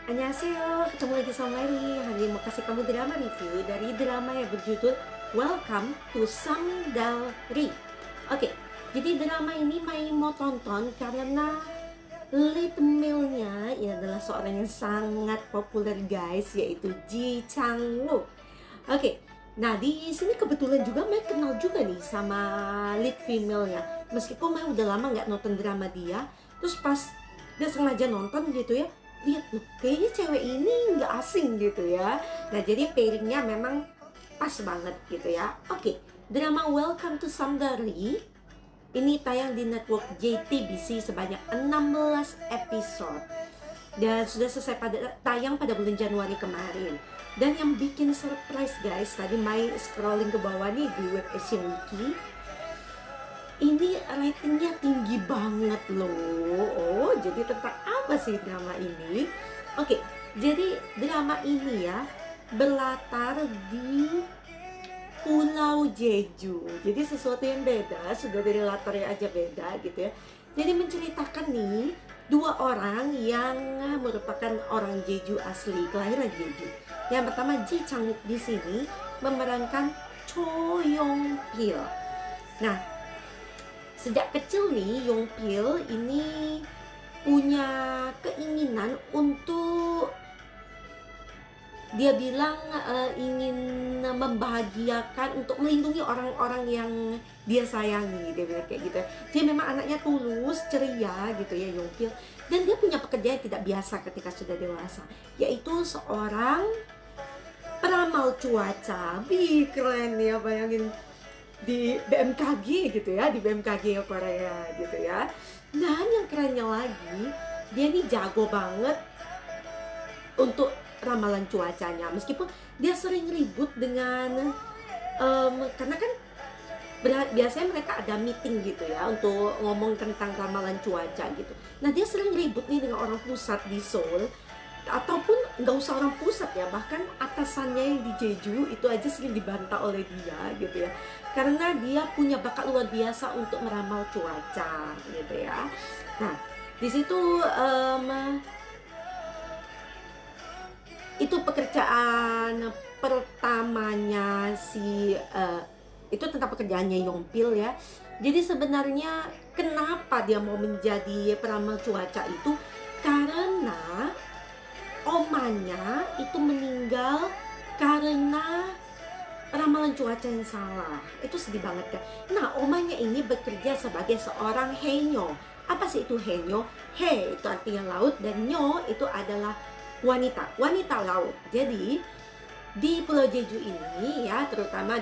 Annyeonghaseyo, ketemu lagi sama Mary. Hari ini mau kasih kamu drama review dari drama yang berjudul Welcome to Samdalri. Oke, jadi drama ini Mai mau tonton karena lead male-nya ia adalah seorang yang sangat populer guys, yaitu Ji Chang-wook. Oke, nah di sini kebetulan juga Mai kenal juga nih sama lead female-nya. Meskipun Mai udah lama nggak nonton drama dia, terus pas dia sengaja nonton gitu ya, lihat loh, kayaknya cewek ini nggak asing gitu ya. Nah, jadi pairingnya memang pas banget gitu ya. Oke, drama Welcome to Samdari ini tayang di network JTBC sebanyak 16 episode dan sudah selesai tayang pada bulan Januari kemarin. Dan yang bikin surprise guys, tadi Mai scrolling ke bawah nih di web Asian Wiki, ini ratingnya tinggi banget loh. Oh, jadi tentang apa sih drama ini? Oke, jadi drama ini ya berlatar di Pulau Jeju. Jadi sesuatu yang beda, sudah dari latarnya aja beda gitu ya. Jadi menceritakan nih dua orang yang merupakan orang Jeju asli, kelahiran Jeju. Yang pertama Ji Chang-wook di sini memerankan Cho Yong Pil. Nah, sejak kecil nih Yong Pil ini punya keinginan untuk, dia bilang ingin membahagiakan, untuk melindungi orang-orang yang dia sayangi, dia bilang kayak gitu. Dia memang anaknya tulus, ceria gitu ya Yong Pil, dan dia punya pekerjaan yang tidak biasa ketika sudah dewasa, yaitu seorang peramal cuaca. Wih, keren ya, bayangin di BMKG gitu ya, di BMKG Korea gitu ya. Dan yang kerennya lagi, dia ini jago banget untuk ramalan cuacanya. Meskipun dia sering ribut dengan karena kan biasanya mereka ada meeting gitu ya untuk ngomong tentang ramalan cuaca gitu. Nah, dia sering ribut nih dengan orang pusat di Seoul, ataupun nggak usah orang pusat ya, bahkan atasannya yang di Jeju itu aja sering dibantah oleh dia gitu ya, karena dia punya bakat luar biasa untuk meramal cuaca gitu ya. Nah, di situ itu pekerjaan pertamanya si itu tentang pekerjaannya Yongpil ya. Jadi sebenarnya kenapa dia mau menjadi peramal cuaca itu karena omanya itu meninggal karena ramalan cuaca yang salah. Itu sedih banget kan. Nah, omanya ini bekerja sebagai seorang henyo. Apa sih itu henyo? He itu artinya laut, dan nyo itu adalah wanita laut. Jadi di Pulau Jeju ini ya, terutama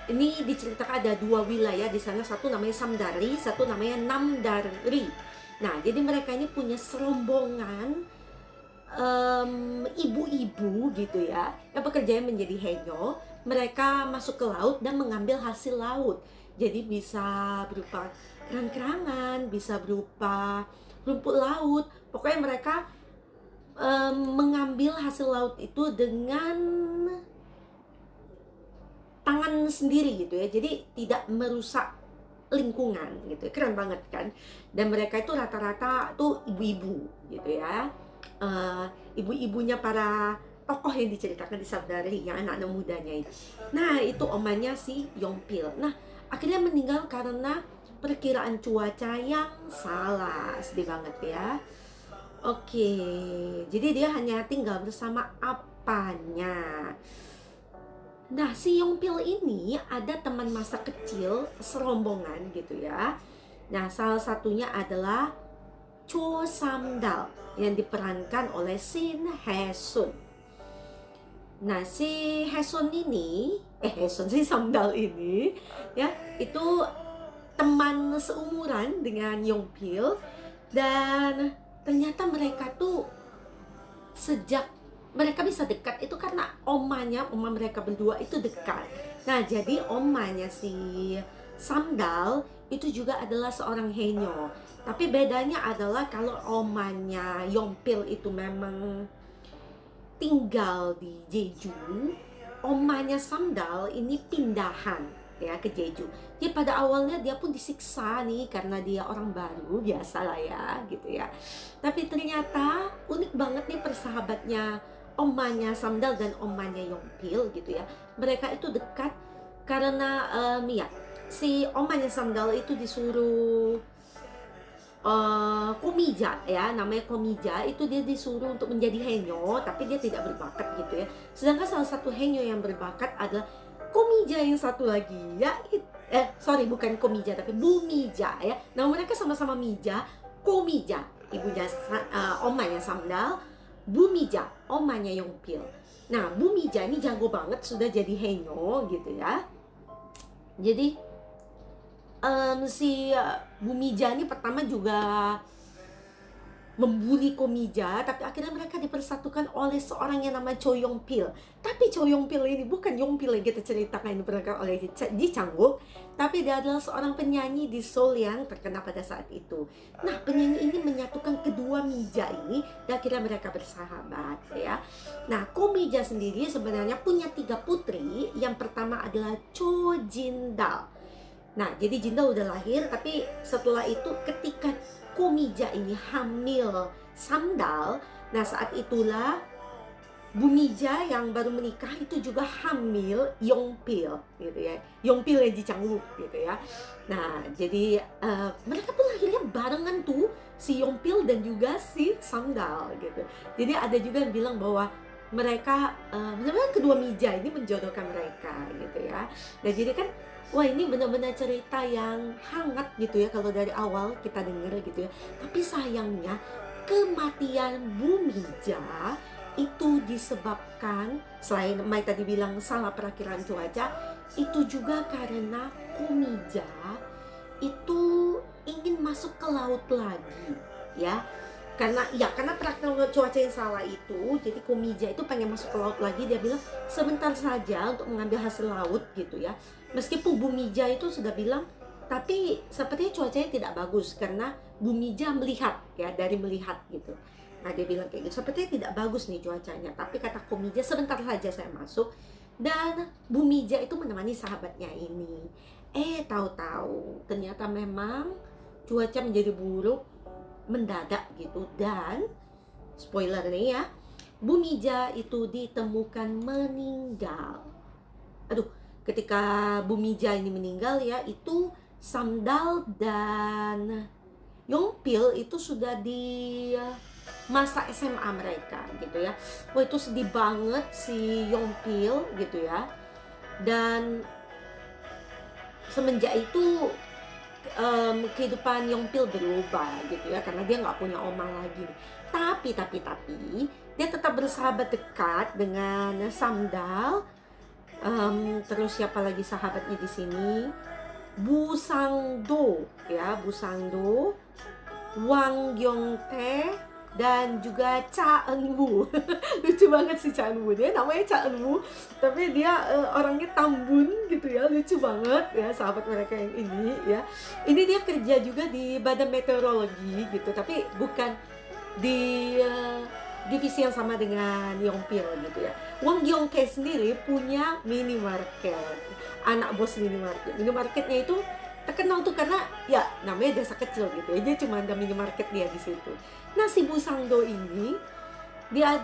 ini diceritakan ada dua wilayah di sana, satu namanya Samdari, satu namanya Namdari. Nah, jadi mereka ini punya serombongan ibu-ibu gitu ya, yang pekerjaannya menjadi henyo. Mereka masuk ke laut dan mengambil hasil laut. Jadi bisa berupa kerang-kerangan, bisa berupa rumput laut. Pokoknya mereka mengambil hasil laut itu dengan tangan sendiri gitu ya. Jadi tidak merusak lingkungan gitu. Keren banget kan. Dan mereka itu rata-rata tuh ibu-ibu gitu ya. Ibu-ibunya para tokoh yang diceritakan di Samdari, yang anak-anak mudanya itu. Nah, itu omanya si Yongpil. Nah, akhirnya meninggal karena perkiraan cuaca yang salah. Sedih banget ya. Oke, jadi dia hanya tinggal bersama apanya. Nah, si Yongpil ini ada teman masa kecil serombongan gitu ya. Nah, salah satunya adalah Cho Samdal yang diperankan oleh Shin Hae-sun. Nah, si Hae-sun ini, si Samdal ini ya, itu teman seumuran dengan Yongpil, dan ternyata mereka tuh sejak mereka bisa dekat itu karena oma mereka berdua itu dekat. Nah, jadi omanya si Samdal itu juga adalah seorang henyo. Tapi bedanya adalah kalau omanya Yongpil itu memang tinggal di Jeju, omanya Samdal ini pindahan ya ke Jeju. Jadi pada awalnya dia pun disiksa nih karena dia orang baru, biasalah ya gitu ya. Tapi ternyata unik banget nih persahabatnya omanya Samdal dan omanya Yongpil gitu ya. Mereka itu dekat karena ya si omanya Samdal itu disuruh Komija ya, namanya Komija, itu dia disuruh untuk menjadi henyo, tapi dia tidak berbakat gitu ya. Sedangkan salah satu henyo yang berbakat adalah Komija yang satu lagi ya, sorry bukan Komija tapi Bumija ya. Nah mereka sama-sama Mija, Komija ibunya omanya Samdal, Bumija omanya Yongpil. Nah Bumija ini jago banget sudah jadi henyo gitu ya. Jadi si Bumija ini pertama juga membuli Komija, tapi akhirnya mereka dipersatukan oleh seorang yang nama Cho Yongpil. Tapi Cho Yongpil ini bukan Yongpil yang kita ceritakan yang diperankan oleh Ji Chang-wook, tapi dia adalah seorang penyanyi di Seoul yang terkenal pada saat itu. Nah, penyanyi ini menyatukan kedua Mija ini dan akhirnya mereka bersahabat ya. Nah, Komija sendiri sebenarnya punya 3 putri. Yang pertama adalah Cho Jindal. Nah, jadi Jindal udah lahir, tapi setelah itu ketika Komija ini hamil Samdal, nah saat itulah Bumija yang baru menikah itu juga hamil Yongpil gitu ya. Yongpil yang Ji Chang-wook gitu ya. Nah, jadi mereka pun akhirnya barengan tuh si Yongpil dan juga si Samdal gitu. Jadi ada juga yang bilang bahwa mereka sebenarnya kedua Mija ini menjodohkan mereka gitu ya. Nah, jadi kan wah ini benar-benar cerita yang hangat gitu ya kalau dari awal kita dengar gitu ya. Tapi sayangnya kematian Bumija itu disebabkan, selain Mai tadi bilang salah perakiran cuaca, itu juga karena Komija itu ingin masuk ke laut lagi ya. Karena perakiran cuaca yang salah itu, jadi Komija itu pengen masuk ke laut lagi. Dia bilang sebentar saja untuk mengambil hasil laut gitu ya. Meskipun Bumija itu sudah bilang, tapi sepertinya cuacanya tidak bagus karena Bumija melihat ya, dari melihat gitu. Nah dia bilang kayak gitu, sepertinya tidak bagus nih cuacanya. Tapi kata Komija sebentar saja saya masuk. Dan Bumija itu menemani sahabatnya ini. Tahu-tahu ternyata memang cuaca menjadi buruk mendadak gitu. Dan spoiler nih ya, Bumija itu ditemukan meninggal. Aduh, ketika Bumija ini meninggal ya, itu Samdal dan Yongpil itu sudah di masa SMA mereka gitu ya. Wah itu sedih banget si Yongpil gitu ya. Dan semenjak itu kehidupan Yongpil berubah gitu ya, karena dia nggak punya oma lagi. Tapi dia tetap bersahabat dekat dengan Samdal. Terus siapa lagi sahabatnya di sini? Bu Sang-do ya, Bu Sang-do, Wang Gyong-tae, dan juga Cha Eun-woo. Lucu banget sih Cha Eun-woo, dia namanya Cha Eun-woo tapi dia orangnya tambun gitu ya, lucu banget ya sahabat mereka yang ini ya. Ini dia kerja juga di Badan Meteorologi gitu, tapi bukan di divisi yang sama dengan Yongpil gitu ya. Wang Gyong-tae sendiri punya minimarket, anak bos minimarket. Minimarketnya itu terkenal tuh karena ya namanya desa kecil gitu ya, dia cuma ada minimarket dia di situ. Nah si Bu Sang-do ini dia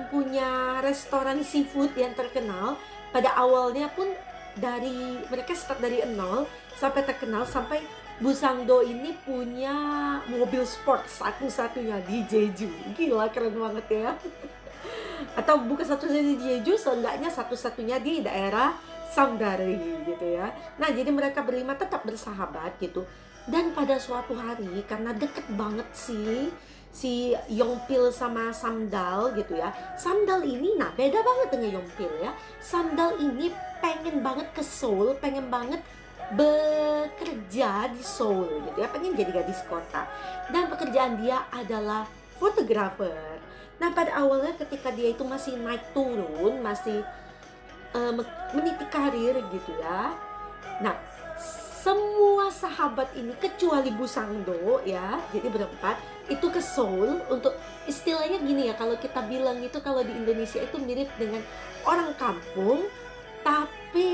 punya restoran seafood yang terkenal. Pada awalnya pun dari mereka start dari nol sampai terkenal, sampai Bu Sang-do ini punya mobil sport satu-satunya di Jeju. Gila keren banget ya. Atau bukan satu-satunya di Jeju, seenggaknya satu-satunya di daerah Samdari gitu ya. Nah jadi mereka berlima tetap bersahabat gitu. Dan pada suatu hari karena deket banget si Yongpil sama Samdal gitu ya. Samdal ini nah beda banget dengan Yongpil ya. Samdal ini pengen banget ke Seoul, pengen banget bekerja di Seoul gitu ya, pengen jadi gadis kota. Dan pekerjaan dia adalah fotografer. Nah pada awalnya ketika dia itu masih naik turun, masih meniti karir gitu ya. Nah semua sahabat ini kecuali Bu Sang-do ya, jadi berempat itu ke Seoul untuk istilahnya gini ya, kalau kita bilang itu kalau di Indonesia itu mirip dengan orang kampung tapi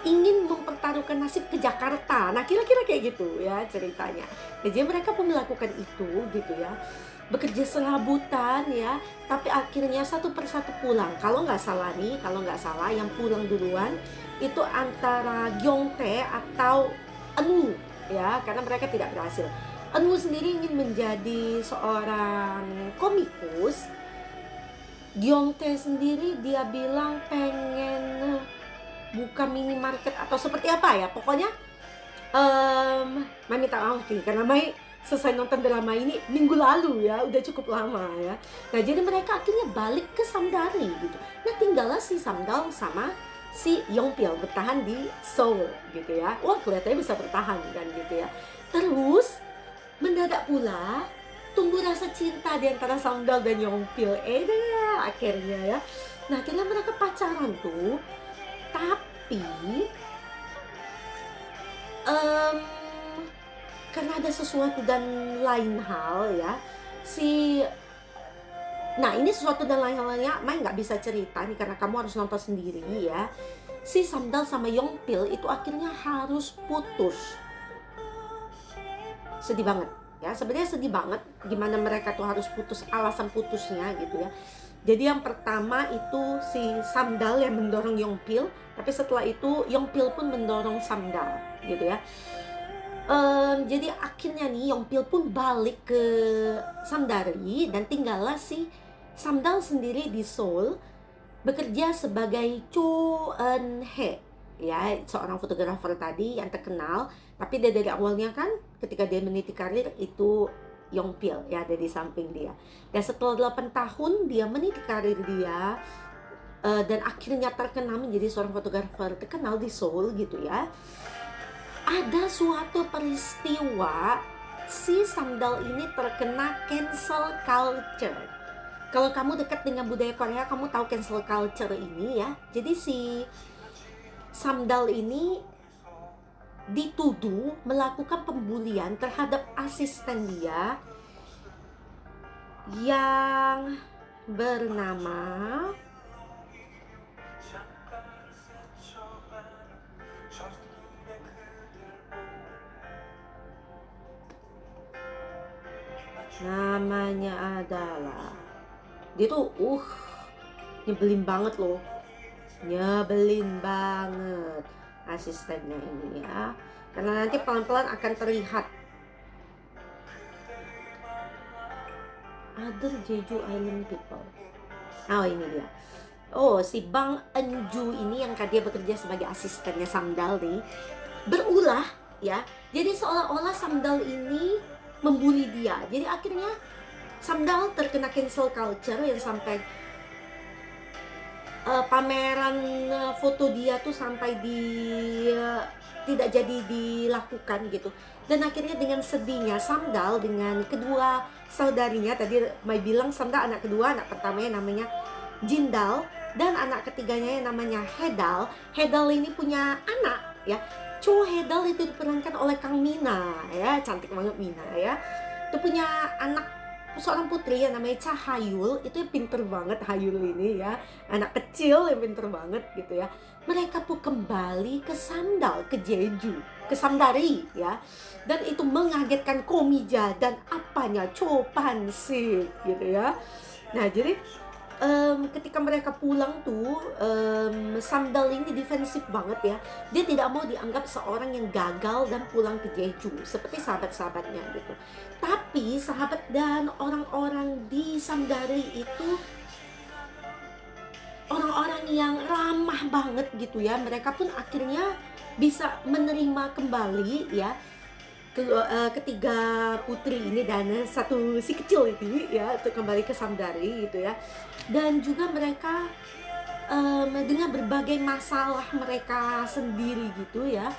ingin mempertaruhkan nasib ke Jakarta. Nah, kira-kira kayak gitu ya ceritanya. Nah, jadi mereka pun melakukan itu gitu ya. Bekerja serabutan ya, tapi akhirnya satu persatu pulang. Kalau nggak salah nih, kalau nggak salah yang pulang duluan itu antara Gyeongtae atau Anu ya, karena mereka tidak berhasil. Anu sendiri ingin menjadi seorang komikus. Gyeongtae sendiri dia bilang pengen buka minimarket atau seperti apa ya, pokoknya Mai minta maaf nih karena Mai selesai nonton drama ini minggu lalu ya, udah cukup lama ya. Nah, jadi mereka akhirnya balik ke Samdari gitu. Nah, tinggallah si Samdal sama si Yongpil bertahan di Seoul gitu ya. Wah, kelihatannya bisa bertahan kan gitu ya. Terus mendadak pula tumbuh rasa cinta di antara Samdal dan Yongpil. Ya, akhirnya ya. Nah, akhirnya mereka pacaran tuh. Tapi karena ada sesuatu dan lain hal ya, nah ini sesuatu dan lain halnya Mai nggak bisa cerita nih karena kamu harus nonton sendiri ya. Si Samdal sama Yongpil itu akhirnya harus putus. Sedih banget ya, sebenarnya sedih banget gimana mereka tuh harus putus, alasan putusnya gitu ya. Jadi yang pertama itu si Samdal yang mendorong Yongpil, tapi setelah itu Yongpil pun mendorong Samdal gitu ya. Jadi akhirnya nih Yongpil pun balik ke Samdari dan tinggallah si Samdal sendiri di Seoul bekerja sebagai Cho Eun Hye ya, seorang fotografer tadi yang terkenal. Tapi dia dari awalnya kan ketika dia meniti karir itu Yongpil ya ada di samping dia. Dan setelah 8 tahun dia meniti karir dia dan akhirnya terkenal menjadi seorang fotografer terkenal di Seoul gitu ya. Ada suatu peristiwa si Samdal ini terkena cancel culture. Kalau kamu dekat dengan budaya Korea, kamu tahu cancel culture ini ya. Jadi si Samdal ini dituduh melakukan pembulian terhadap asisten dia yang bernama namanya adalah, dia tuh nyebelin banget loh, nyebelin banget asistennya ini ya, karena nanti pelan-pelan akan terlihat. Other Jeju Island people. Oh, ini dia. Oh, si Bang Enju ini yang dia bekerja sebagai asistennya Samdal nih, berulah ya. Jadi seolah-olah Samdal ini membuli dia. Jadi akhirnya Samdal terkena cancel culture yang sampai pameran foto dia tuh sampai tidak jadi dilakukan gitu. Dan akhirnya dengan sedihnya Samdal dengan kedua saudarinya, tadi Mai bilang Samdal anak kedua, anak pertamanya namanya Jindal dan anak ketiganya yang namanya Hedal. Hedal ini punya anak ya. Cho Hedal itu diperankan oleh Kang Mina ya, cantik banget Mina ya. Itu punya anak seorang putri yang namanya Cha Hayul, itu pinter banget Hayul ini ya, anak kecil yang pinter banget gitu ya. Mereka pun kembali ke Samdal, ke Jeju, ke Samdari ya, dan itu mengagetkan Komija dan apanya Cho Pan-sik gitu ya. Nah jadi ketika mereka pulang tuh Samdal ini defensif banget ya, dia tidak mau dianggap seorang yang gagal dan pulang ke Jeju seperti sahabat-sahabatnya gitu. Tapi sahabat dan orang-orang di Samdari itu orang-orang yang ramah banget gitu ya. Mereka pun akhirnya bisa menerima kembali ya ketiga putri ini dan satu si kecil ini ya untuk kembali ke Samdari gitu ya. Dan juga mereka dengan berbagai masalah mereka sendiri gitu ya,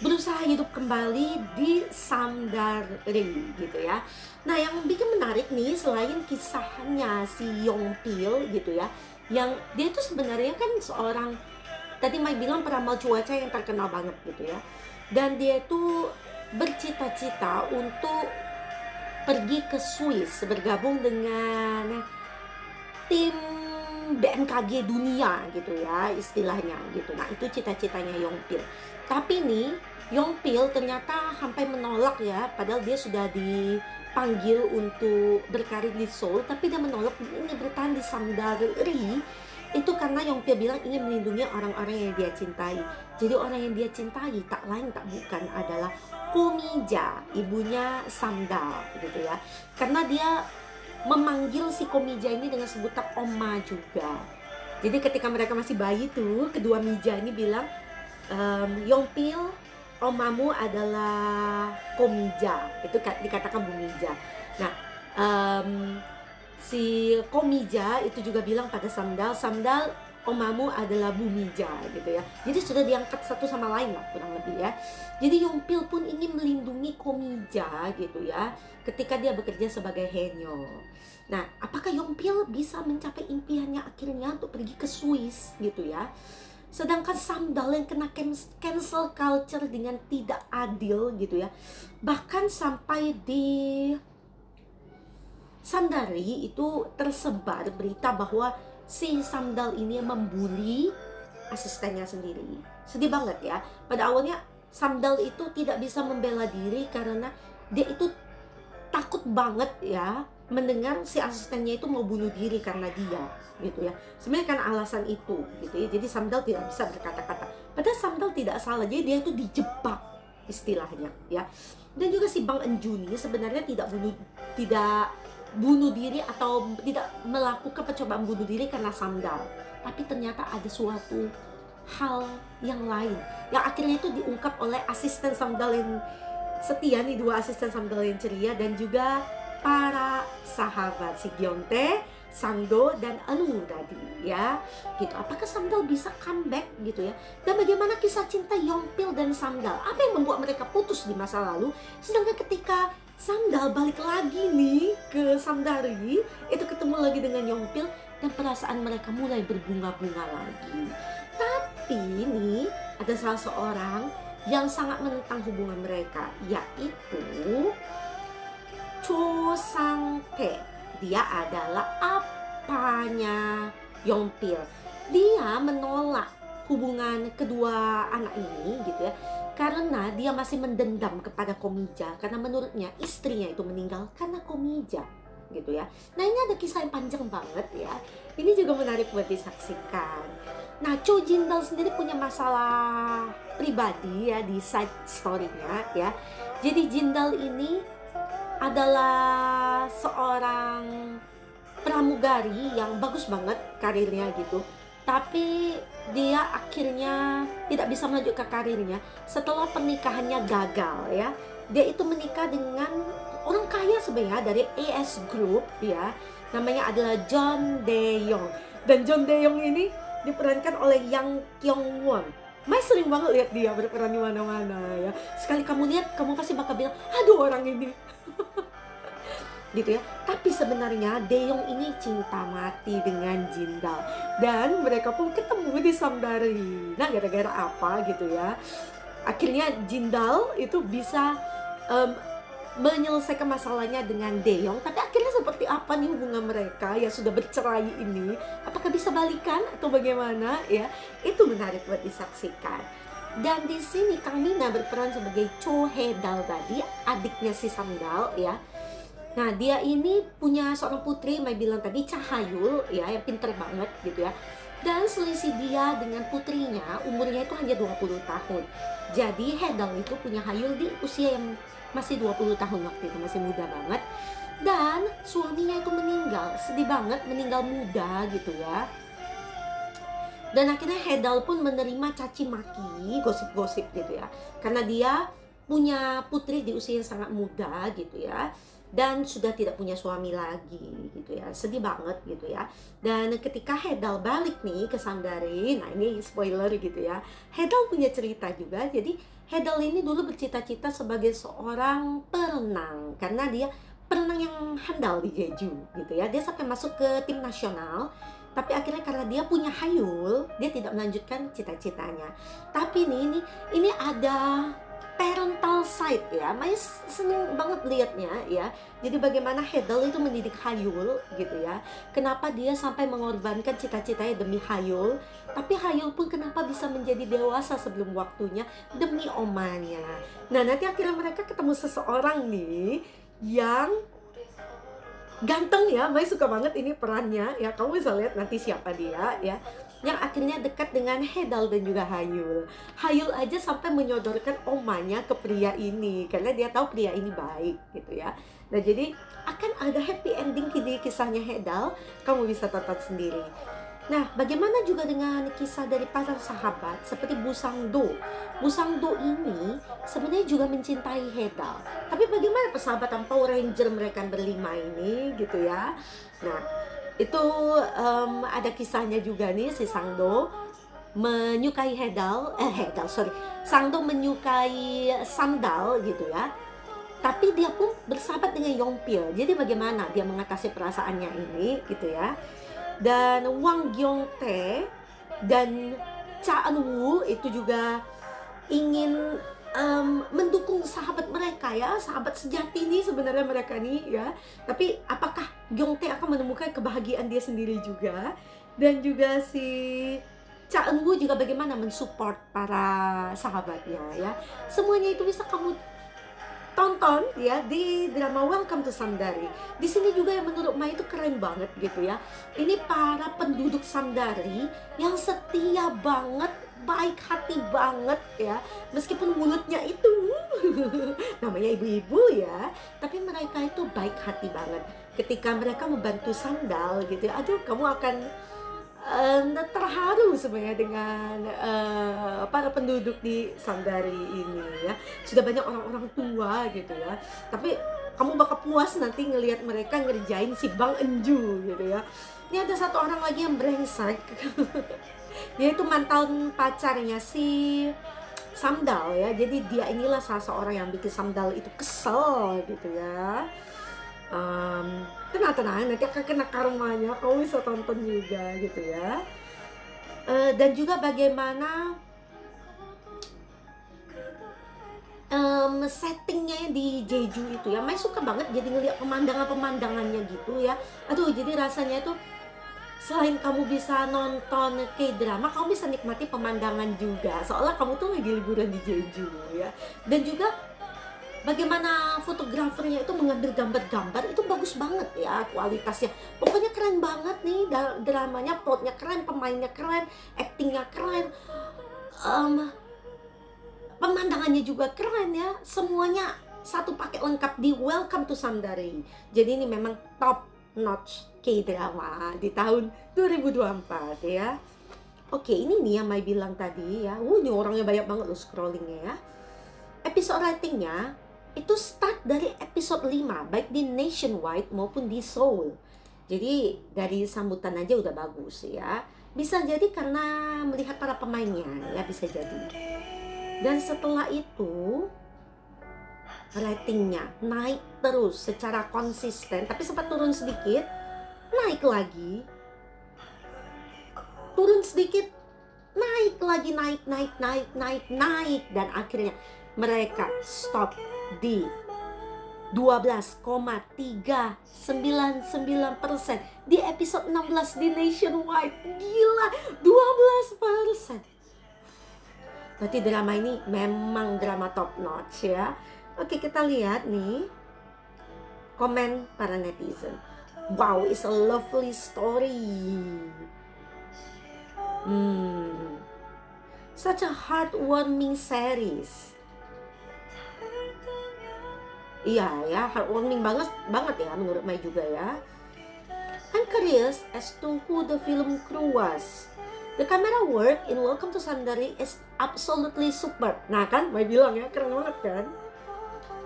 berusaha hidup kembali di Samdari gitu ya. Nah yang bikin menarik nih selain kisahnya si Yongpil gitu ya, yang dia tuh sebenarnya kan seorang, tadi Mai bilang peramal cuaca yang terkenal banget gitu ya. Dan dia tuh bercita-cita untuk pergi ke Swiss bergabung dengan tim BMKG dunia gitu ya istilahnya gitu. Nah itu cita-citanya Yongpil. Tapi nih Yongpil ternyata sampai menolak ya, padahal dia sudah dipanggil untuk berkarir di Seoul, tapi dia menolak ini bertahan di Samdalri. Itu karena Yongpil bilang ingin melindungi orang-orang yang dia cintai. Jadi orang yang dia cintai tak lain tak bukan adalah Komija, ibunya Samdal gitu ya. Karena dia memanggil si Komija ini dengan sebutan Oma juga. Jadi ketika mereka masih bayi tuh, kedua Mija ini bilang, Yongpil, omamu adalah Komija. Itu dikatakan Bu Mija. Nah, si Komija itu juga bilang pada Samdal, omamu adalah Bu Mija gitu ya. Jadi sudah diangkat satu sama lain lah kurang lebih ya. Jadi Yongpil pun ingin melindungi Komija gitu ya ketika dia bekerja sebagai henyo. Nah, apakah Yongpil bisa mencapai impiannya akhirnya untuk pergi ke Swiss gitu ya? Sedangkan Samdal yang kena cancel culture dengan tidak adil gitu ya. Bahkan sampai di Samdari itu tersebar berita bahwa si Samdal ini membuli asistennya sendiri. Sedih banget ya. Pada awalnya Samdal itu tidak bisa membela diri karena dia itu takut banget ya mendengar si asistennya itu mau bunuh diri karena dia gitu ya. Sebenarnya kan alasan itu gitu ya. Jadi Samdal tidak bisa berkata-kata. Padahal Samdal tidak salah. Jadi dia itu dijebak istilahnya ya. Dan juga si Bang Enjuni sebenarnya tidak bunuh diri atau tidak melakukan percobaan bunuh diri karena Samdal. Tapi ternyata ada suatu hal yang lain yang akhirnya itu diungkap oleh asisten Samdal yang setia nih, dua asisten Samdal yang ceria, dan juga para sahabat si Gyeongtae, Sangdo, dan Anu tadi ya gitu. Apakah Samdal bisa comeback gitu ya? Dan bagaimana kisah cinta Yongpil dan Samdal? Apa yang membuat mereka putus di masa lalu? Sedangkan ketika Samdal balik lagi nih ke Samdari, itu ketemu lagi dengan Yongpil dan perasaan mereka mulai berbunga-bunga lagi. Tapi nih ada salah seorang yang sangat menentang hubungan mereka, yaitu Cho Sang-tae. Dia adalah apanya Yongpil. Dia menolak hubungan kedua anak ini gitu ya, karena dia masih mendendam kepada Komija, karena menurutnya istrinya itu meninggal karena Komija gitu ya. Nah ini ada kisah yang panjang banget ya. Ini juga menarik buat disaksikan. Nah Cho Jindal sendiri punya masalah pribadi ya di side story-nya ya. Jadi Jindal ini adalah seorang pramugari yang bagus banget karirnya gitu. Tapi dia akhirnya tidak bisa melanjutkan karirnya setelah pernikahannya gagal ya. Dia itu menikah dengan orang kaya sebenarnya dari AS Group ya. Namanya adalah John Dae-yong. Dan John Dae-yong ini diperankan oleh Yang Kyung-won. Mai sering banget lihat dia berperan di mana-mana ya. Sekali kamu lihat, kamu pasti bakal bilang, aduh orang ini. Gitu ya. Tapi sebenarnya Dae-yong ini cinta mati dengan Jindal, dan mereka pun ketemu di Samdari. Nah gara-gara apa gitu ya, akhirnya Jindal itu bisa menyelesaikan masalahnya dengan Dae-yong. Tapi akhirnya seperti apa nih hubungan mereka yang sudah bercerai ini? Apakah bisa balikan atau bagaimana ya? Itu menarik buat disaksikan. Dan di sini Kang Mina berperan sebagai Cho Hae-dal tadi, adiknya si Samdal ya. Nah dia ini punya seorang putri, Mai bilang tadi, Cha-hyul ya, yang pinter banget gitu ya. Dan selisih dia dengan putrinya umurnya itu hanya 20 tahun. Jadi Hae-dal itu punya Hyul di usia yang masih 20 tahun waktu itu, masih muda banget. Dan suaminya itu meninggal, sedih banget, meninggal muda gitu ya. Dan akhirnya Hae-dal pun menerima caci maki, gosip-gosip gitu ya, karena dia punya putri di usia yang sangat muda gitu ya, dan sudah tidak punya suami lagi gitu ya. Sedih banget gitu ya. Dan ketika Hae-dal balik nih ke Samdari, nah ini spoiler gitu ya, Hae-dal punya cerita juga. Jadi Hae-dal ini dulu bercita-cita sebagai seorang perenang, karena dia perenang yang handal di Jeju gitu ya. Dia sampai masuk ke tim nasional, tapi akhirnya karena dia punya Hyul, dia tidak melanjutkan cita-citanya. Tapi ini ada parental side ya. Mai seneng banget liatnya ya. Jadi bagaimana Hedel itu mendidik Hayul gitu ya. Kenapa dia sampai mengorbankan cita-citanya demi Hayul. Tapi Hayul pun kenapa bisa menjadi dewasa sebelum waktunya demi omanya. Nah nanti akhirnya mereka ketemu seseorang nih yang ganteng ya. Mai suka banget ini perannya ya. Kamu bisa lihat nanti siapa dia ya, yang akhirnya dekat dengan Hedal dan juga Hayul. Hayul aja sampai menyodorkan omanya ke pria ini karena dia tahu pria ini baik gitu ya. Nah jadi akan ada happy ending di kisahnya Hedal. Kamu bisa tonton sendiri. Nah, bagaimana juga dengan kisah dari para sahabat seperti Busangdo. Busangdo ini sebenarnya juga mencintai Hedal. Tapi bagaimana persahabatan Power Ranger mereka berlima ini gitu ya. Nah, itu ada kisahnya juga nih, si Sangdo menyukai Sangdo menyukai Samdal gitu ya. Tapi dia pun bersahabat dengan Yongpil. Jadi bagaimana dia mengatasi perasaannya ini gitu ya. Dan Wang Gyongtae dan Cha Eun-woo itu juga ingin mendukung sahabat mereka ya, sahabat sejati nih sebenarnya mereka nih ya. Tapi apakah Gyongtae akan menemukan kebahagiaan dia sendiri juga? Dan juga si Cha Eun-woo juga bagaimana mensupport para sahabatnya ya. Semuanya itu bisa kamu tonton ya di drama Welcome to Samdari. Di sini juga yang menurut Mai itu keren banget gitu ya. Ini para penduduk Samdari yang setia banget, baik hati banget ya. Meskipun mulutnya itu namanya ibu-ibu ya, tapi mereka itu baik hati banget. Ketika mereka membantu Sandal gitu ya, aduh kamu akan terharu sebenarnya dengan para penduduk di Samdari ini ya. Sudah banyak orang-orang tua gitu ya, tapi kamu bakal puas nanti ngelihat mereka ngerjain si Bang Enju gitu ya. Ini ada satu orang lagi yang brengsek yaitu mantan pacarnya si Samdal ya. Jadi dia inilah salah seorang yang bikin Samdal itu kesel gitu ya. Tenang-tenang, nanti akan kena karmanya, kamu bisa tonton juga gitu ya. Dan juga bagaimana settingnya di Jeju itu ya, Mai suka banget jadi ngeliat pemandangan-pemandangannya gitu ya. Aduh, jadi rasanya itu selain kamu bisa nonton K-drama, kamu bisa nikmati pemandangan juga, seolah kamu tuh lagi liburan di Jeju ya. Dan juga bagaimana fotografernya itu mengambil gambar-gambar itu bagus banget ya kualitasnya. Pokoknya keren banget nih dramanya, plotnya keren, pemainnya keren, aktingnya keren, pemandangannya juga keren ya. Semuanya satu paket lengkap di Welcome to Samdari. Jadi ini memang top notch K-drama di tahun 2024 ya. Oke, ini nih yang Mai bilang tadi ya. Ini orangnya banyak banget loh scrollingnya ya. Episode ratingnya itu start dari episode 5, baik di nationwide maupun di Seoul. Jadi dari sambutan aja udah bagus ya. Bisa jadi karena melihat para pemainnya ya, bisa jadi. Dan setelah itu ratingnya naik terus secara konsisten, tapi sempat turun sedikit, naik lagi, turun sedikit, naik lagi, naik, dan akhirnya mereka stop di 12,399% di episode 16 di nationwide. Gila, 12%. Berarti drama ini memang drama top notch ya. Oke, kita lihat nih komen para netizen. Wow, it's a lovely story. Such a heartwarming series. Iya ya, heartwarming banget ya menurut Mai juga ya. I'm curious as to who the film crew was. The camera work in Welcome to Samdari is absolutely superb. Nah kan, Mai bilang ya, keren banget kan.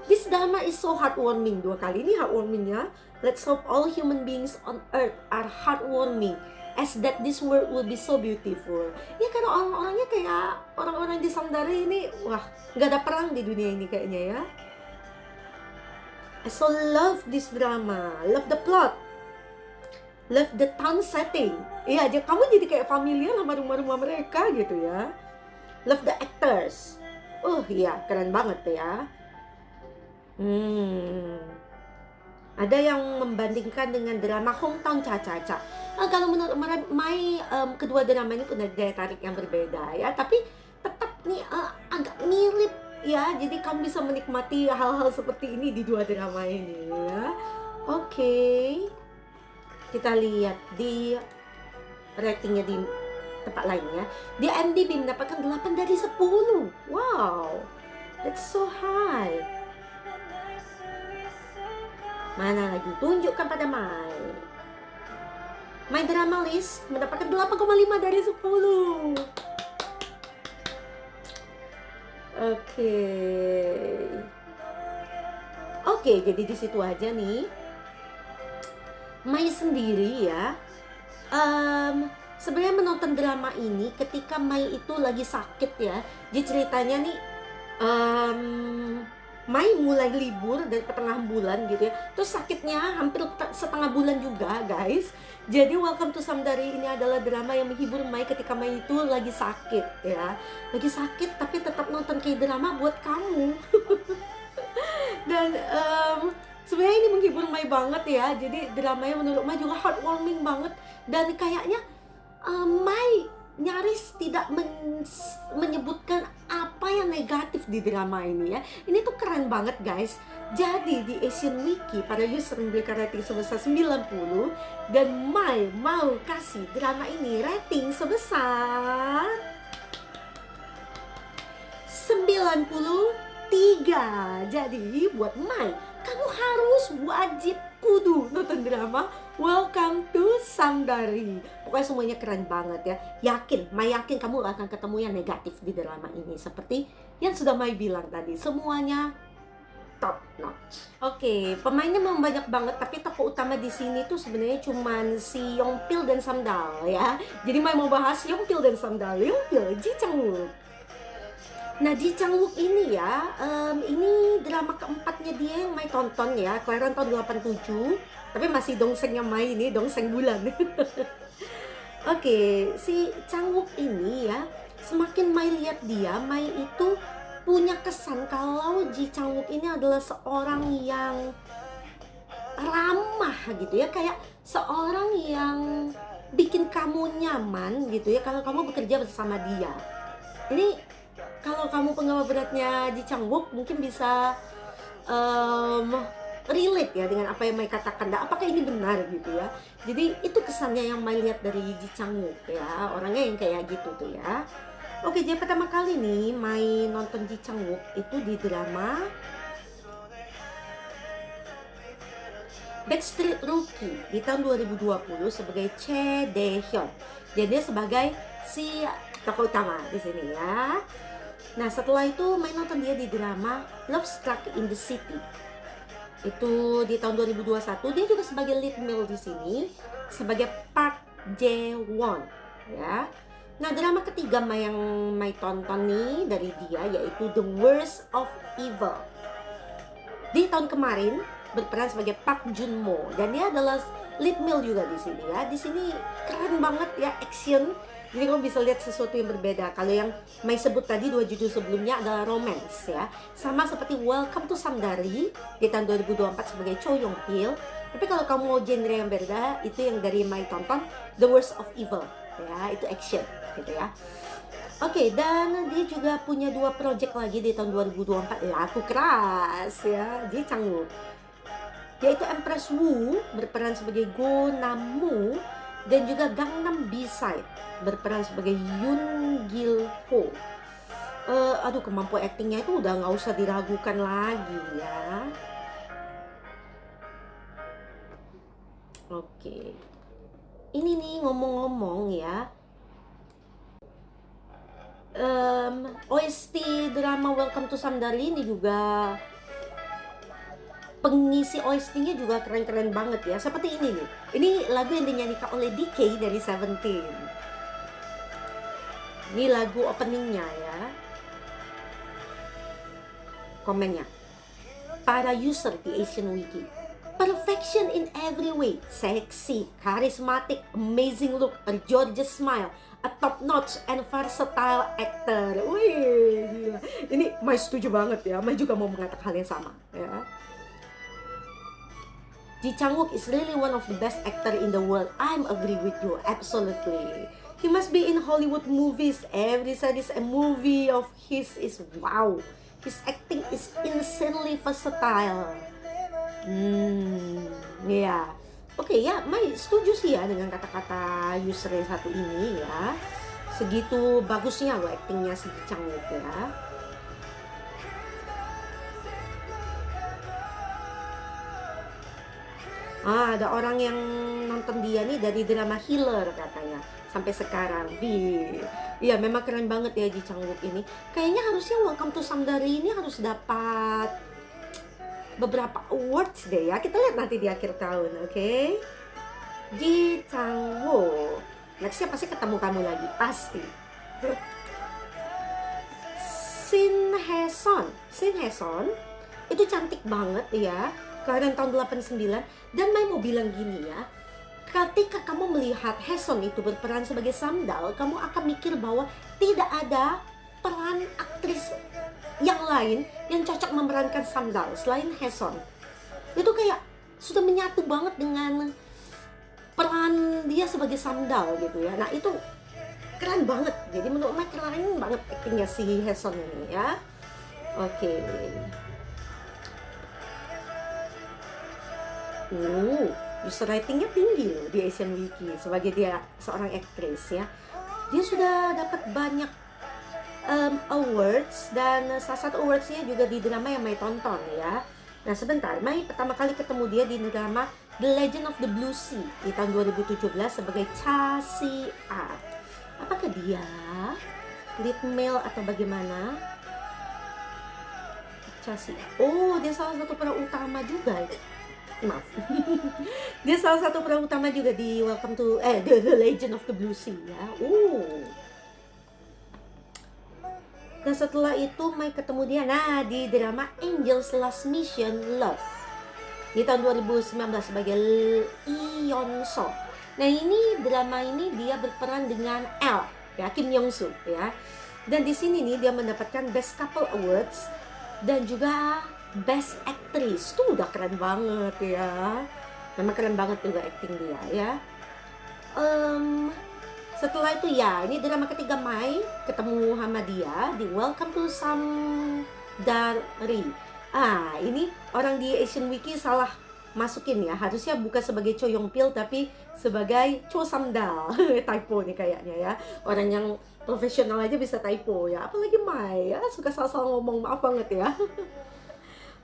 This drama is so heartwarming. 2 kali ini heartwarmingnya. Let's hope all human beings on earth are heartwarming, as that this world will be so beautiful. Ya karena orang-orangnya kayak orang-orang di Samdari ini, wah, gak ada perang di dunia ini kayaknya ya. I so love this drama, love the plot, love the town setting. Iya, kamu jadi kayak familiar sama rumah-rumah mereka gitu ya. Love the actors. Iya, keren banget ya. Hmm. Ada yang membandingkan dengan drama Hometown Cha-Cha-Cha. Kalau menurut Mai, kedua drama ini punya daya tarik yang berbeda ya, tapi tetap nih agak mirip ya. Jadi kamu bisa menikmati hal-hal seperti ini di dua drama ini ya. Oke, kita lihat di ratingnya di tempat lain ya. Di IMDb mendapatkan 8 dari 10. Wow, that's so high. Mana lagi? Tunjukkan pada Mai. My Drama List mendapatkan 8,5 dari 10. Oke, jadi di situ aja nih. Mai sendiri ya, sebenarnya menonton drama ini ketika Mai itu lagi sakit ya. Jadi ceritanya nih, Mai mulai libur dari pertengahan bulan gitu ya. Terus sakitnya hampir setengah bulan juga guys. Jadi Welcome to Samdari ini adalah drama yang menghibur Mai ketika Mai itu lagi sakit ya. Lagi sakit tapi tetap nonton K-drama buat kamu. Dan sebenarnya ini menghibur Mai banget ya. Jadi dramanya menurut Mai juga heartwarming banget. Dan kayaknya Mai nyaris tidak menyebutkan apa yang negatif di drama ini ya. Ini tuh keren banget guys. Jadi di Asian Wiki para user memberikan rating sebesar 90 dan Mai mau kasih drama ini rating sebesar 93. Jadi buat Mai, kamu harus wajib kudu nonton drama Welcome to Samdari. Pokoknya semuanya keren banget ya. Mai yakin kamu akan ketemu yang negatif di drama ini. Seperti yang sudah Mai bilang tadi, semuanya top notch. Oke, pemainnya memang banyak banget, tapi tokoh utama di sini tuh sebenarnya cuman si Yongpil dan Samdal ya. Jadi Mai mau bahas Yongpil dan Samdal. Yongpil, Ji Chang-wook. Nah, Ji Chang-wook ini ya, ini drama keempatnya dia yang Mai tonton ya, kelahiran tahun 87, tapi masih dongsengnya Mai ini, dongseng bulan. Oke, si Chang-wook ini ya, semakin Mai lihat dia, Mai itu punya kesan kalau Ji Chang-wook ini adalah seorang yang ramah gitu ya, kayak seorang yang bikin kamu nyaman gitu ya, kalau kamu bekerja bersama dia. Ini kalau kamu penggemar beratnya Ji Chang-wook mungkin bisa relate ya dengan apa yang Mai katakan. Nah, apakah ini benar gitu ya? Jadi itu kesannya yang Mai lihat dari Ji Chang-wook ya, orangnya yang kayak gitu tuh ya. Oke, jadi pertama kali nih Mai nonton Ji Chang-wook itu di drama Backstreet Rookie di tahun 2020 sebagai Che Dae-hyun. Jadi dia sebagai si tokoh utama di sini ya. Nah, setelah itu Mai nonton dia di drama Love Struck in the City. Itu di tahun 2021. Dia juga sebagai lead male di sini sebagai Park Jae-won ya. Nah, drama ketiga yang Mai tonton nih dari dia yaitu The Worst of Evil. Di tahun kemarin berperan sebagai Park Jun-mo dan dia adalah lead male juga di sini ya. Di sini keren banget ya, action. Jadi kamu bisa lihat sesuatu yang berbeda. Kalau yang Mai sebut tadi dua judul sebelumnya adalah romance ya. Sama seperti Welcome to Samdari di tahun 2024 sebagai Cho Yong-pil. Tapi kalau kamu mau genre yang berbeda, itu yang dari Mai tonton The Worst of Evil ya, itu action gitu ya. Oke, dan dia juga punya 2 project lagi di tahun 2024, laku keras ya, Ji Chang-wook. Yaitu Empress Wu berperan sebagai Go Nam-moo dan juga Gangnam B-side berperan sebagai Yoon Gil-ho. Aduh, kemampuan aktingnya itu udah nggak usah diragukan lagi ya. Oke, ini nih ngomong-ngomong ya, OST drama Welcome to Samdari ini juga pengisi OST-nya juga keren-keren banget ya. Seperti ini nih. Ini lagu yang dinyanyikan oleh DK dari Seventeen. Ini lagu openingnya ya. Komennya. Para user di Asian Wiki. Perfection in every way. Sexy, charismatic, amazing look, a gorgeous smile, a top-notch and versatile actor. Wih, gila. Ini Mai setuju banget ya. Mai juga mau mengatakan hal yang sama ya. Ji Chang-wook is really one of the best actor in the world. I'm agree with you, absolutely. He must be in Hollywood movies. Every series a movie of his is wow. His acting is insanely versatile. Ya. Oke ya, Mai setuju sih ya dengan kata-kata user satu ini ya. Segitu bagusnya loh actingnya si Ji Chang-wook ya. Ada orang yang nonton dia nih dari drama Healer katanya sampai sekarang. Iya memang keren banget ya Ji Chang-wook ini. Kayaknya harusnya Welcome to Samdari ini harus dapat beberapa awards deh ya. Kita lihat nanti di akhir tahun, oke? Ji Chang-wook. Nextnya pasti ketemu kamu lagi, pasti. Shin Hye-sun. Shin Hye-sun itu cantik banget ya. Kelahiran tahun 89. Dan Mai mau bilang gini ya. Ketika kamu melihat Hye-sun itu berperan sebagai Samdal, kamu akan mikir bahwa tidak ada peran aktris yang lain yang cocok memerankan Samdal selain Hye-sun. Itu kayak sudah menyatu banget dengan peran dia sebagai Samdal gitu ya. Nah itu keren banget. Jadi menurut Mai keren banget aktingnya si Hye-sun ini ya. Oke. User ratingnya tinggi loh di Asian Wiki sebagai dia seorang aktris ya. Dia sudah dapat banyak awards dan salah satu awardsnya juga di drama yang Mai tonton ya. Nah sebentar, Mai pertama kali ketemu dia di drama The Legend of the Blue Sea di tahun 2017 sebagai Cha Si-a. Apakah dia lead male atau bagaimana? Cha Si-a. Oh, dia salah satu peran utama juga. Maaf. Dia salah satu peran utama juga di Welcome to The Legend of the Blue Sea ya. Dan setelah itu Mai ketemu dia di drama Angel's Last Mission Love di tahun 2019 sebagai Lee Yeon-so. Nah, ini drama ini dia berperan dengan L ya, Kim Young-soo ya. Dan di sini nih dia mendapatkan Best Couple Awards dan juga Best Actress. Tuh udah keren banget ya. Memang keren banget juga acting dia ya. Setelah itu ya, ini drama ketiga Mai ketemu sama dia di Welcome to Samdari. Ini orang di Asian Wiki salah masukin ya. Harusnya bukan sebagai Cho Yong Pil tapi sebagai Cho Samdal. Typo nih kayaknya ya. Orang yang profesional aja bisa typo ya. Apalagi Mai ya, suka salah-salah ngomong, maaf banget ya.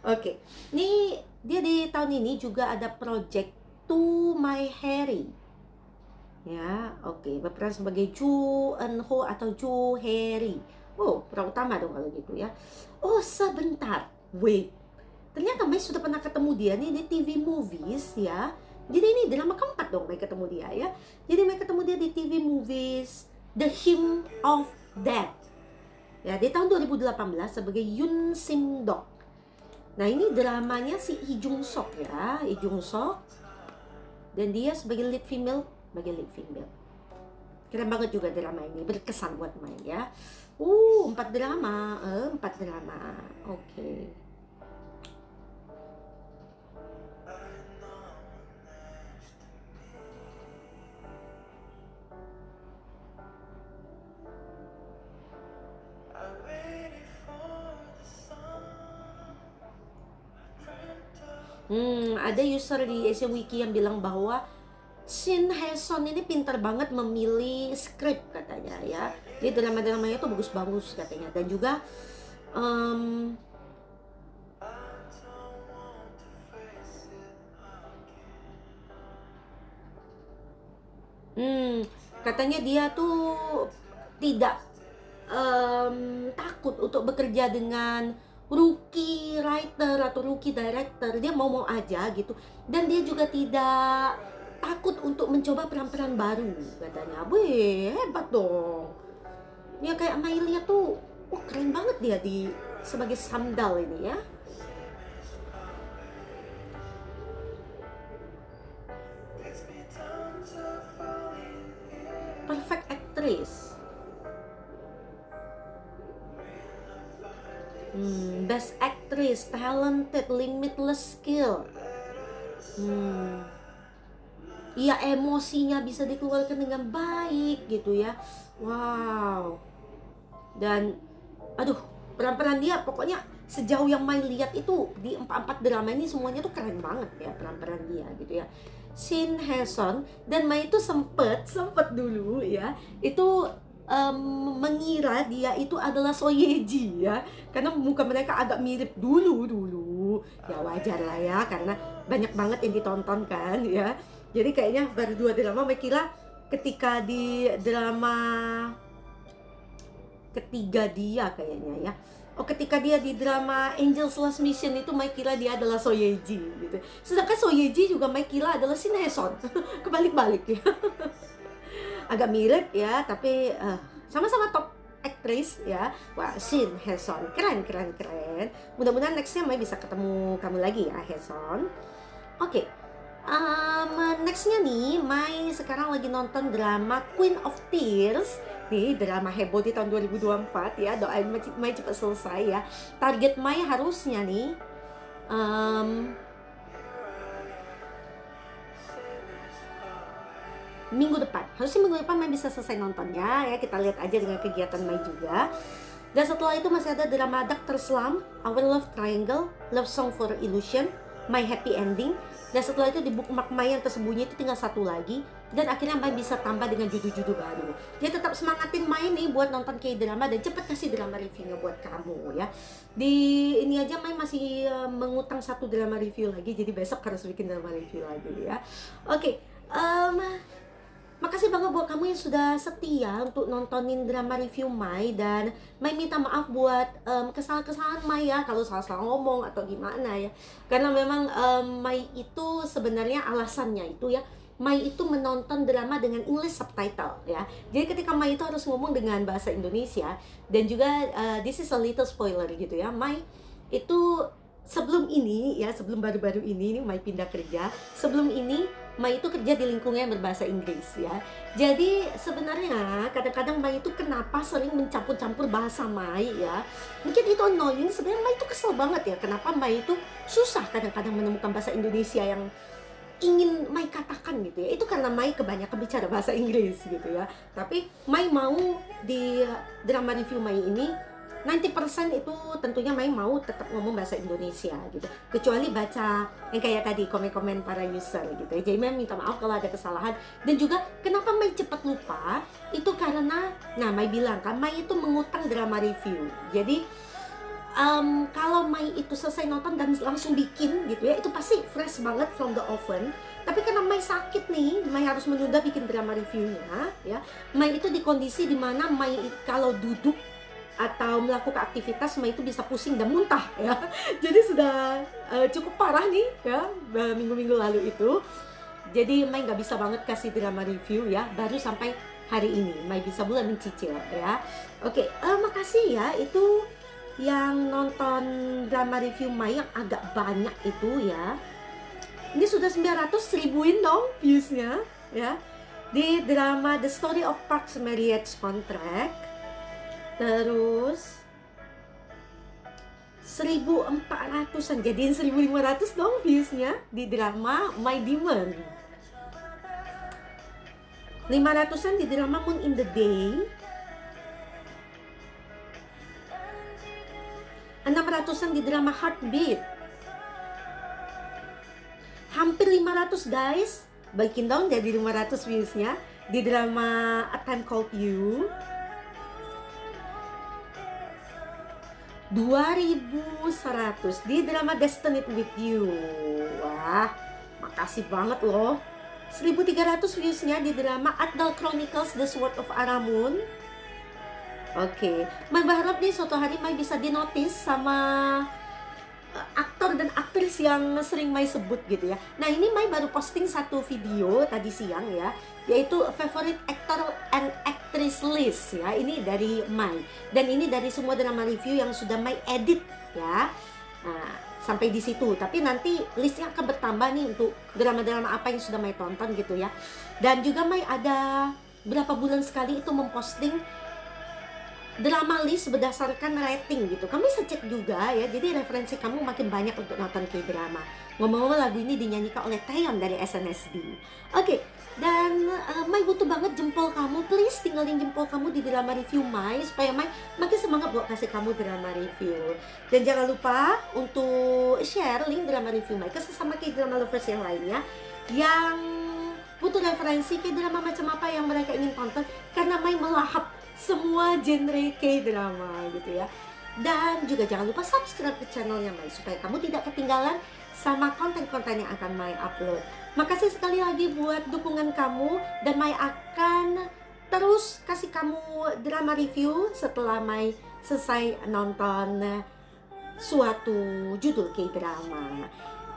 Oke, nih dia di tahun ini juga ada project To My Harry. Ya, oke, berperan sebagai Ju Eun-ho atau Ju Harry. Oh, peran utama dong kalau gitu ya. Oh, sebentar. Wait. Ternyata Mai sudah pernah ketemu dia nih di TV movies ya. Jadi ini drama keempat dong Mai ketemu dia ya. Jadi Mai ketemu dia di TV movies The Hymn of Death. Ya, di tahun 2018 sebagai Yoon Sim-dok. Nah ini dramanya si Lee Jung-sok ya, Lee Jung-sok. Dan dia sebagai lead female, Keren banget juga drama ini, berkesan buat Mai ya. 4 drama, Oke. Ada user di Asian Wiki yang bilang bahwa Shin Hye-sun ini pintar banget memilih skrip katanya ya. Jadi drama-dramanya tuh bagus-bagus katanya. Dan juga katanya dia tuh tidak takut untuk bekerja dengan rookie writer atau rookie director. Dia mau aja gitu. Dan dia juga tidak takut untuk mencoba peran-peran baru katanya. Wih, hebat dong. Ya kayak Mailia tuh keren banget dia sebagai Samdal ini ya. Actress. Best Actress, Talented, Limitless Skill. Iya, emosinya bisa dikeluarkan dengan baik gitu ya. Wow. Dan aduh, peran-peran dia pokoknya sejauh yang Mai lihat itu di empat drama ini semuanya tuh keren banget ya peran-peran dia gitu ya. Shin Hye-sun dan Mai itu sempet dulu ya itu mengira dia itu adalah So Ye-ji ya, karena muka mereka agak mirip dulu ya, wajar lah ya karena banyak banget yang ditonton kan ya. Jadi kayaknya baru 2 drama Mai kira ketika di drama ketiga dia kayaknya ya, ketika dia di drama Angel's Last Mission itu Mai kira dia adalah So Ye-ji gitu. Sedangkan So Ye-ji juga Mai kira adalah Shin Hye-sun. Kebalik-balik ya. Agak mirip ya, tapi sama-sama top aktris ya. Wah, Shin Hye-sun keren. Mudah-mudahan nextnya Mai bisa ketemu kamu lagi ya, Hye-sun. Oke. Nextnya nih, Mai sekarang lagi nonton drama Queen of Tears. Nih, drama heboh di tahun 2024 ya. Doain Mai cepat selesai ya. Target Mai harusnya nih minggu depan. Harusnya minggu depan Mai bisa selesai nontonnya ya. Kita lihat aja dengan kegiatan Mai juga. Dan setelah itu masih ada drama Dr. Slump, Our Love Triangle, Love Song for Illusion, My Happy Ending. Dan setelah itu di bookmark Mai yang tersembunyi itu tinggal 1 lagi. Dan akhirnya Mai bisa tambah dengan judul-judul baru. Dia tetap semangatin Mai nih buat nonton K-drama dan cepet kasih drama reviewnya buat kamu ya. Di ini aja Mai masih mengutang 1 drama review lagi, jadi besok harus bikin drama review lagi ya. Oke, makasih banget buat kamu yang sudah setia untuk nontonin drama review Mai. Dan Mai minta maaf buat kesalahan-kesalahan Mai ya, kalau salah-salah ngomong atau gimana ya. Karena memang Mai itu sebenarnya alasannya itu ya, Mai itu menonton drama dengan English subtitle ya. Jadi ketika Mai itu harus ngomong dengan bahasa Indonesia. Dan juga this is a little spoiler gitu ya, Mai itu sebelum ini ya, sebelum baru-baru ini Mai pindah kerja, sebelum ini Mai itu kerja di lingkungan yang berbahasa Inggris ya. Jadi sebenarnya kadang-kadang Mai itu kenapa sering mencampur-campur bahasa Mai ya. Mungkin itu annoying, sebenarnya Mai itu kesel banget ya. Kenapa Mai itu susah kadang-kadang menemukan bahasa Indonesia yang ingin Mai katakan gitu ya. Itu karena Mai kebanyakan bicara bahasa Inggris gitu ya. Tapi Mai mau di drama review Mai ini 90% itu tentunya Mai mau tetap ngomong bahasa Indonesia gitu. Kecuali baca yang kayak tadi komen-komen para user gitu ya. Jadi Mai minta maaf kalau ada kesalahan. Dan juga kenapa Mai cepat lupa, itu karena Mai bilang kan Mai itu mengutang drama review. Jadi kalau Mai itu selesai nonton dan langsung bikin gitu ya, itu pasti fresh banget from the oven. Tapi karena Mai sakit nih, Mai harus menunda bikin drama reviewnya ya. Mai itu di kondisi dimana Mai kalau duduk atau melakukan aktivitas Mai itu bisa pusing dan muntah ya. Jadi sudah cukup parah nih ya minggu-minggu lalu itu. Jadi Mai nggak bisa banget kasih drama review ya, baru sampai hari ini Mai bisa mulai mencicil ya. Oke, makasih ya itu yang nonton drama review Mai yang agak banyak itu ya. Ini sudah 900 ribuin dong viewsnya ya. Di drama The Story of Park's Marriage Contract. Terus 1400-an, jadiin 1500 dong viewsnya di drama My Demon. 500-an di drama Moon in the Day. 600-an di drama Heartbeat. Hampir 500 guys. Baikin dong jadi 500 viewsnya di drama A Time Called You. 2100 di drama Destined With You. Wah, makasih banget loh. 1300 viewsnya di drama Adal Chronicles The Sword of Aramun. Oke, Mai berharap nih suatu hari Mai bisa dinotis sama aktor dan aktris yang sering Mai sebut gitu ya. Nah, ini Mai baru posting satu video tadi siang ya, yaitu favorite actor and actress list ya. Ini dari Mai. Dan ini dari semua drama review yang sudah Mai edit ya. Nah, sampai di situ. Tapi nanti listnya akan bertambah nih untuk drama-drama apa yang sudah Mai tonton gitu ya. Dan juga Mai ada berapa bulan sekali itu memposting drama list berdasarkan rating gitu. Kamu bisa cek juga ya, jadi referensi kamu makin banyak untuk nonton K-drama. Ngomong-ngomong, lagu ini dinyanyikan oleh Taeyeon dari SNSD. Oke, dan Mai butuh banget jempol kamu. Please tinggalin jempol kamu di drama review Mai, supaya Mai makin semangat buat kasih kamu drama review. Dan jangan lupa untuk share link drama review Mai ke sesama K-drama lovers yang lainnya yang butuh referensi K-drama macam apa yang mereka ingin tonton, karena Mai melahap semua genre K-drama gitu ya. Dan juga jangan lupa subscribe ke channelnya Mai supaya kamu tidak ketinggalan sama konten-konten yang akan Mai upload. Makasih sekali lagi buat dukungan kamu, dan Mai akan terus kasih kamu drama review setelah Mai selesai nonton suatu judul K-drama.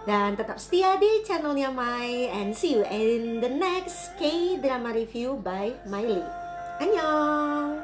Dan tetap setia di channelnya Mai, and see you in the next K-drama review by Miley. Annyeong!